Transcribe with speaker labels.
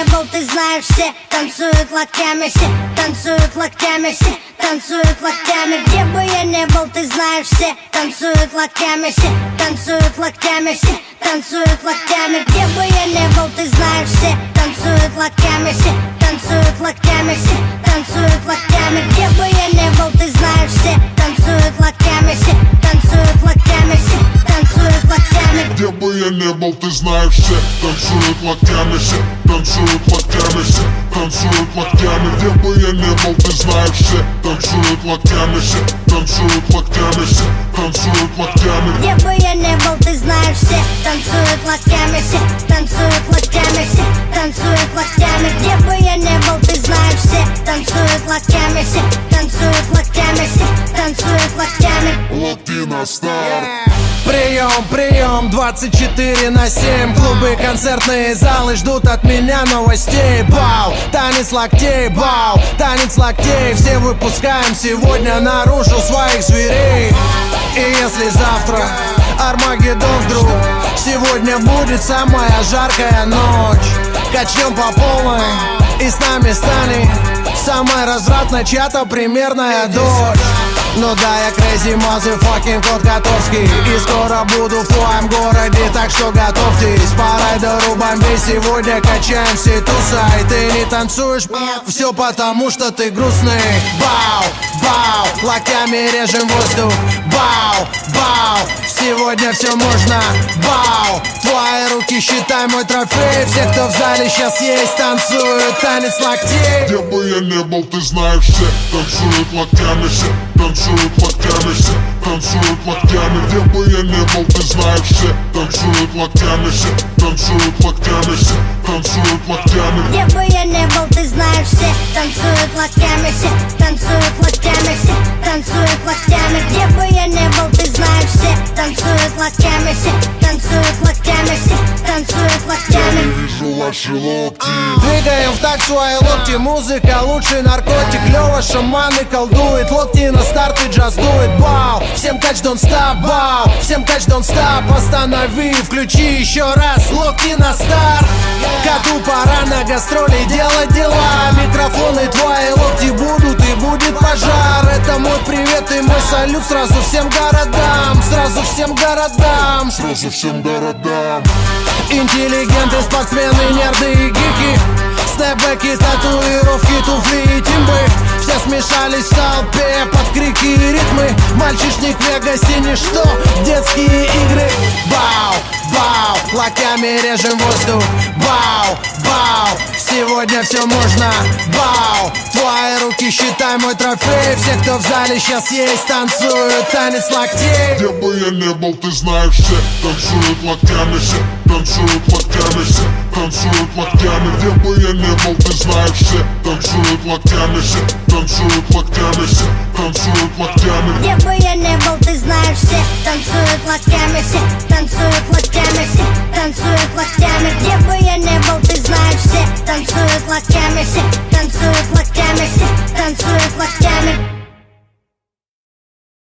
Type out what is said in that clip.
Speaker 1: не был, ты знаешь, все танцуют локтями, все танцуют локтями, все танцуют локтями. Где бы я не был, ты знаешь, все танцуют локтями, все танцуют локтями, все танцуют локтями. Где бы я не был, ты знаешь, все танцуют локтями, все танцуют локтями, все танцуют локтями. Где бы я не был, ты знаешь, все танцуют локтями, все танцуют локтями, все танцуют локтями.
Speaker 2: Где бы я не был, ты знаешь, все танцуют локтями, все танцуют локтями, все танцуют локтями. Где бы я не был, ты знаешь, все танцуют локтями, все танцуют локтями, все танцуют локтями.
Speaker 1: Где бы я не был, ты знаешь, все танцуют локтями, все танцуют локтями, все танцуют локтями. Где бы я не был, ты знаешь, все танцуют локтями, все танцуют локтями, все танцуют локтями.
Speaker 2: Локти на старт.
Speaker 3: Прием, прием, 24/7. Клубы, концертные залы ждут от меня новостей. Бау, танец локтей, бау, танец локтей. Все выпускаем сегодня наружу своих зверей. И если завтра Армагеддон вдруг, сегодня будет самая жаркая ночь. Качнем по полной и с нами станет самая развратная чья-то примерная дочь. Ну да, я crazy motherfucking кот Котовский, и скоро буду в твоем городе, так что готовьтесь. По райдеру бомбей сегодня качаем все туса. И ты не танцуешь, все потому что ты грустный. Бау, бау, локтями режем воздух. Бау, бау, сегодня все можно. Бау, твои руки считай мой трофей. Все, кто в зале сейчас есть, танцуют танец локтей.
Speaker 2: Где бы я не был, ты знаешь, все танцуют локтями, все танцуют локтями, все танцуют локтями. Где бы я не был, ты знаешь, все танцуют локтями, все танцуют локтями, все танцуют локтями.
Speaker 1: Где бы я не был, ты знаешь, все танцуют локтями, все танцуют локтями, все танцуют локтями. Где бы я не был, ты знаешь, все танцуют локтями, все танцуют локтями, все танцуют локтями.
Speaker 2: Я вижу ваши локти.
Speaker 3: Двигаем в такт свои локти, музыка лучший наркотик. Лёва шаманы колдует, локти на старт и джаз дует. Бау, всем кач don't stop, бау, всем кач don't stop. Останови, включи еще раз, локти на старт. Коту пора на гастроли делать дела. Микрофоны твои локти будут и будет пожар. Это мой привет и мой салют сразу всем городам. Сразу всем городам.
Speaker 2: Сразу всем городам.
Speaker 3: Интеллигенты, спортсмены, нерды и гики. Снэпбэки, татуировки, туфли и тимбы. Все смешались в толпе под крики и ритмы. Мальчишник в Вегасе ничто, детские игры. Бау, бау, локтями режем воздух. Бау, бау, сегодня все можно. Бау, твои руки считай мой трофей. Все, кто в зале сейчас есть, танцуют танец локтей.
Speaker 2: Где бы я не был, ты знаешь, все танцуют локтями, все танцуют локтями, все танцуют локтями. Где бы я не был, ты знаешь, все танцуют локтями, все танцуют локтями, все танцуют локтями.
Speaker 1: Где бы я не был, ты знаешь, все танцуют локтями, все танцуют локтями, все танцуют локтями. Где бы я не был, ты знаешь, все танцуют локтями, все